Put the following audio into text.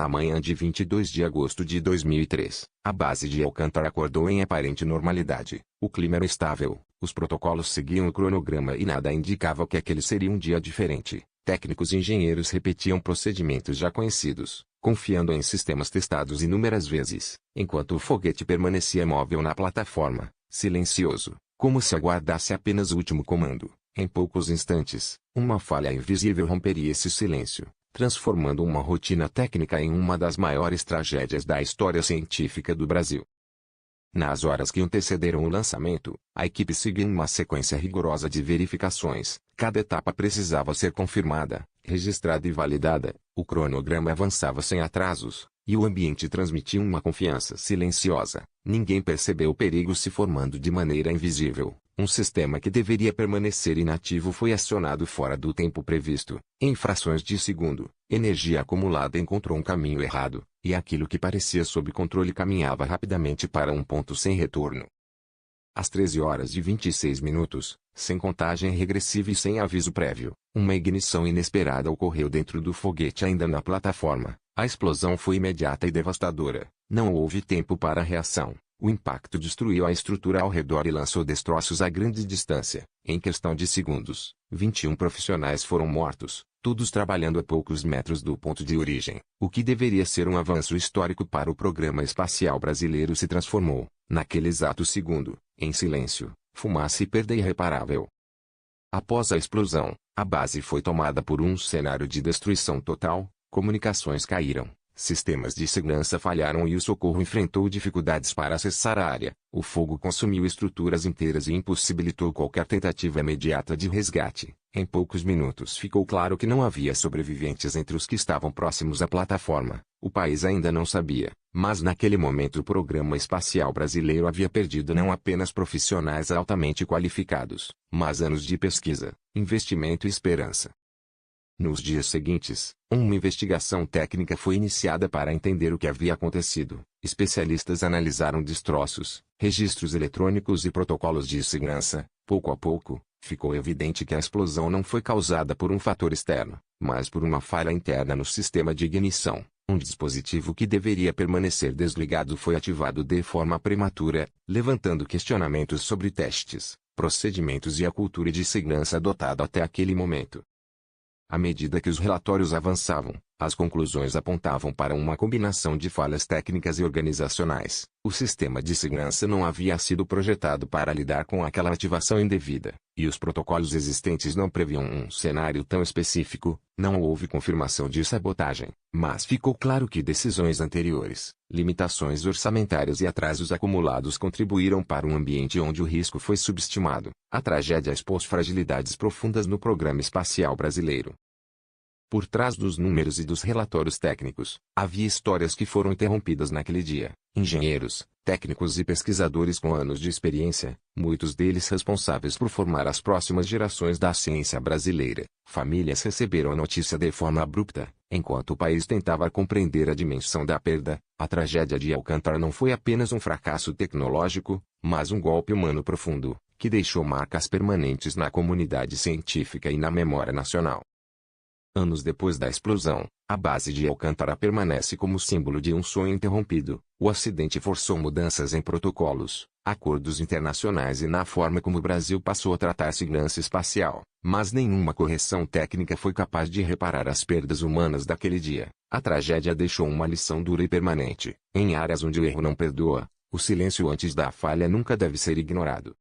Na manhã de 22 de agosto de 2003, a base de Alcântara acordou em aparente normalidade. O clima era estável, os protocolos seguiam o cronograma e nada indicava que aquele seria um dia diferente. Técnicos e engenheiros repetiam procedimentos já conhecidos, confiando em sistemas testados inúmeras vezes, enquanto o foguete permanecia móvel na plataforma, silencioso, como se aguardasse apenas o último comando. Em poucos instantes, uma falha invisível romperia esse silêncio, transformando uma rotina técnica em uma das maiores tragédias da história científica do Brasil. Nas horas que antecederam o lançamento, a equipe seguiu uma sequência rigorosa de verificações. Cada etapa precisava ser confirmada, registrada e validada. O cronograma avançava sem atrasos, e o ambiente transmitia uma confiança silenciosa. Ninguém percebeu o perigo se formando de maneira invisível. Um sistema que deveria permanecer inativo foi acionado fora do tempo previsto. Em frações de segundo, energia acumulada encontrou um caminho errado, e aquilo que parecia sob controle caminhava rapidamente para um ponto sem retorno. Às 13 horas e 26 minutos, sem contagem regressiva e sem aviso prévio, uma ignição inesperada ocorreu dentro do foguete ainda na plataforma. A explosão foi imediata e devastadora. Não houve tempo para reação. O impacto destruiu a estrutura ao redor e lançou destroços a grande distância. Em questão de segundos, 21 profissionais foram mortos, todos trabalhando a poucos metros do ponto de origem. O que deveria ser um avanço histórico para o programa espacial brasileiro se transformou, naquele exato segundo, em silêncio, fumaça e perda irreparável. Após a explosão, a base foi tomada por um cenário de destruição total. Comunicações caíram. Sistemas de segurança falharam e o socorro enfrentou dificuldades para acessar a área. O fogo consumiu estruturas inteiras e impossibilitou qualquer tentativa imediata de resgate. Em poucos minutos ficou claro que não havia sobreviventes entre os que estavam próximos à plataforma. O país ainda não sabia, mas naquele momento o programa espacial brasileiro havia perdido não apenas profissionais altamente qualificados, mas anos de pesquisa, investimento e esperança. Nos dias seguintes, uma investigação técnica foi iniciada para entender o que havia acontecido. Especialistas analisaram destroços, registros eletrônicos e protocolos de segurança. Pouco a pouco, ficou evidente que a explosão não foi causada por um fator externo, mas por uma falha interna no sistema de ignição. Um dispositivo que deveria permanecer desligado foi ativado de forma prematura, levantando questionamentos sobre testes, procedimentos e a cultura de segurança adotada até aquele momento. À medida que os relatórios avançavam, as conclusões apontavam para uma combinação de falhas técnicas e organizacionais. O sistema de segurança não havia sido projetado para lidar com aquela ativação indevida, e os protocolos existentes não previam um cenário tão específico. Não houve confirmação de sabotagem, mas ficou claro que decisões anteriores, limitações orçamentárias e atrasos acumulados contribuíram para um ambiente onde o risco foi subestimado. A tragédia expôs fragilidades profundas no programa espacial brasileiro. Por trás dos números e dos relatórios técnicos, havia histórias que foram interrompidas naquele dia. Engenheiros, técnicos e pesquisadores com anos de experiência, muitos deles responsáveis por formar as próximas gerações da ciência brasileira. Famílias receberam a notícia de forma abrupta, enquanto o país tentava compreender a dimensão da perda. A tragédia de Alcântara não foi apenas um fracasso tecnológico, mas um golpe humano profundo, que deixou marcas permanentes na comunidade científica e na memória nacional. Anos depois da explosão, a base de Alcântara permanece como símbolo de um sonho interrompido. O acidente forçou mudanças em protocolos, acordos internacionais e na forma como o Brasil passou a tratar segurança espacial. Mas nenhuma correção técnica foi capaz de reparar as perdas humanas daquele dia. A tragédia deixou uma lição dura e permanente. Em áreas onde o erro não perdoa, o silêncio antes da falha nunca deve ser ignorado.